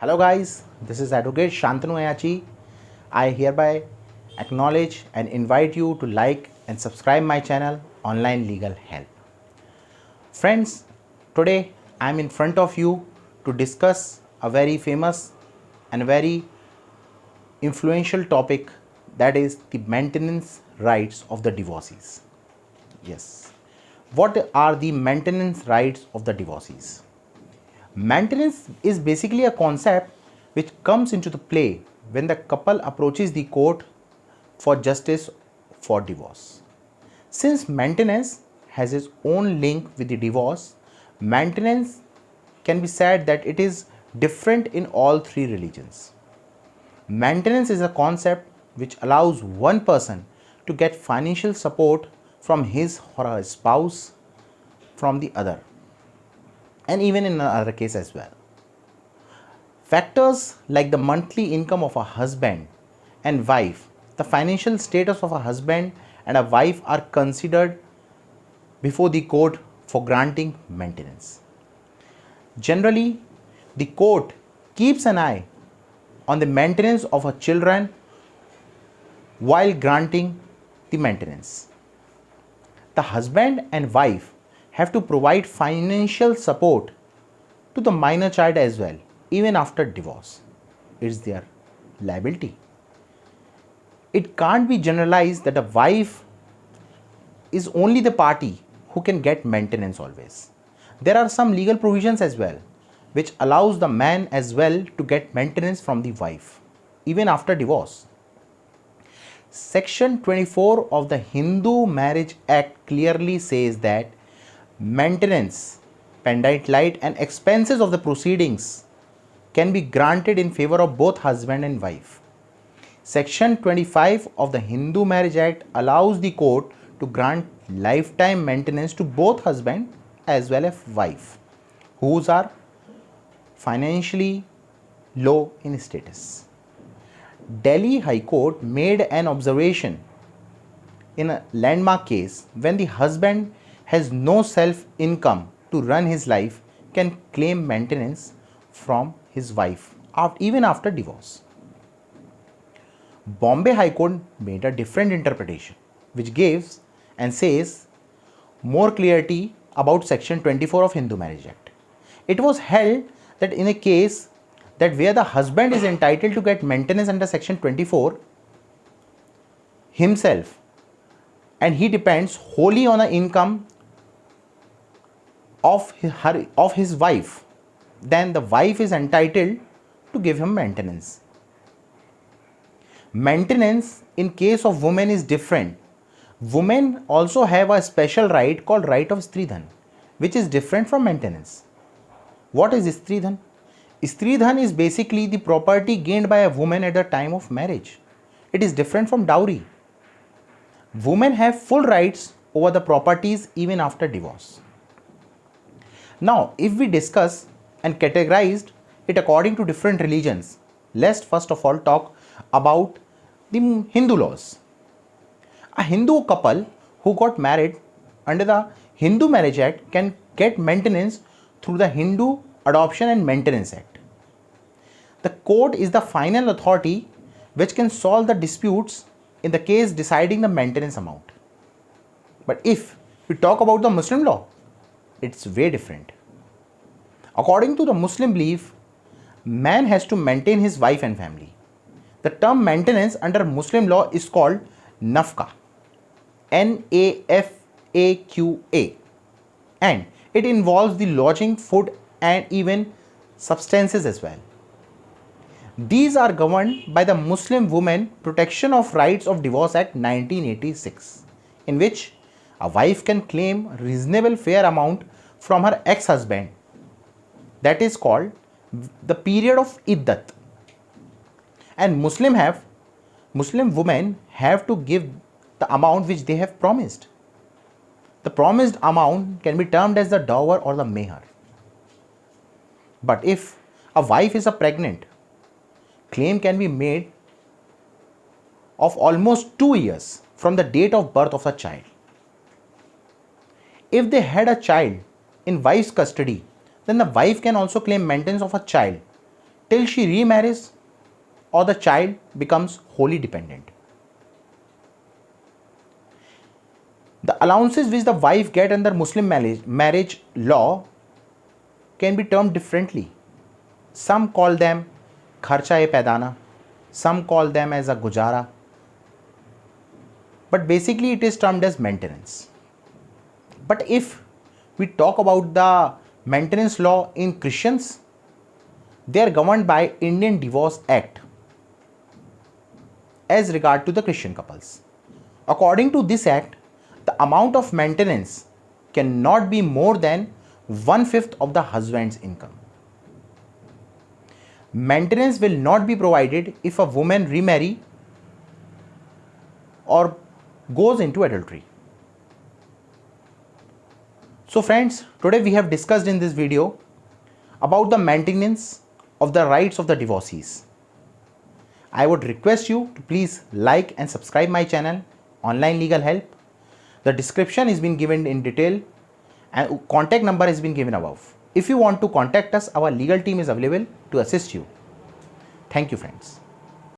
Hello guys, this is Advocate Shantanu Ayachi. I hereby acknowledge and invite you to like and subscribe my channel Online Legal Help. Friends, today I am in front of you to discuss a very famous and very influential topic, that is the maintenance rights of the divorcees. Yes. What are the maintenance rights of the divorcees? Maintenance is basically a concept which comes into the play when the couple approaches the court for justice for divorce. Since maintenance has its own link with the divorce, maintenance can be said that it is different in all three religions. Maintenance is a concept which allows one person to get financial support from his or her spouse from the other, and even in another case as well. Factors like the monthly income of a husband and wife, the financial status of a husband and a wife are considered before the court for granting maintenance. Generally, the court keeps an eye on the maintenance of her children while granting the maintenance. The husband and wife have to provide financial support to the minor child as well, even after divorce. It's their liability. It can't be generalized that a wife is only the party who can get maintenance always. There are some legal provisions as well which allows the man as well to get maintenance from the wife even after divorce. Section 24 of the Hindu Marriage Act clearly says that maintenance, pendant light and expenses of the proceedings can be granted in favor of both husband and wife. Section 25 of the Hindu Marriage Act allows the court to grant lifetime maintenance to both husband as well as wife whose are financially low in status. Delhi High Court made an observation in a landmark case when the husband has no self income to run his life can claim maintenance from his wife even after divorce. Bombay High Court made a different interpretation which gives and says more clarity about section 24 of Hindu Marriage Act. It was held that in a case that where the husband is entitled to get maintenance under section 24 himself and he depends wholly on the income of his wife, then the wife is entitled to give him maintenance. Maintenance in case of women is different. Women also have a special right called right of Stridhan, which is different from maintenance. What is Stridhan? Stridhan is basically the property gained by a woman at the time of marriage. It is different from dowry. Women have full rights over the properties even after divorce. Now, if we discuss and categorized it according to different religions, let's first of all talk about the Hindu laws. A Hindu couple who got married under the Hindu Marriage Act can get maintenance through the Hindu Adoption and Maintenance Act. The court is the final authority which can solve the disputes in the case deciding the maintenance amount. But if we talk about the Muslim law, it's way different. According to the Muslim belief, man has to maintain his wife and family. The term maintenance under Muslim law is called nafqa, N-A-F-A-Q-A, and it involves the lodging, food and even substances as well. These are governed by the Muslim Women Protection of Rights of Divorce Act 1986, in which a wife can claim reasonable fair amount from her ex-husband. That is called the period of iddat. And Muslim women have to give the amount which they have promised. The promised amount can be termed as the dower or the meher. But if a wife is pregnant, claim can be made of almost 2 years from the date of birth of the child. If they had a child in wife's custody, then the wife can also claim maintenance of a child till she remarries or the child becomes wholly dependent. The allowances which the wife get under Muslim marriage law can be termed differently. Some call them kharcha-e-paidana, some call them as a gujara, but basically it is termed as maintenance. But if we talk about the maintenance law in Christians, they are governed by Indian Divorce Act as regard to the Christian couples. According to this act, the amount of maintenance cannot be more than 1/5 of the husband's income. Maintenance will not be provided if a woman remarry or goes into adultery. So friends, today we have discussed in this video about the maintenance of the rights of the divorcees. I would request you to please like and subscribe my channel, Online Legal Help. The description has been given in detail and contact number has been given above. If you want to contact us, our legal team is available to assist you. Thank you friends.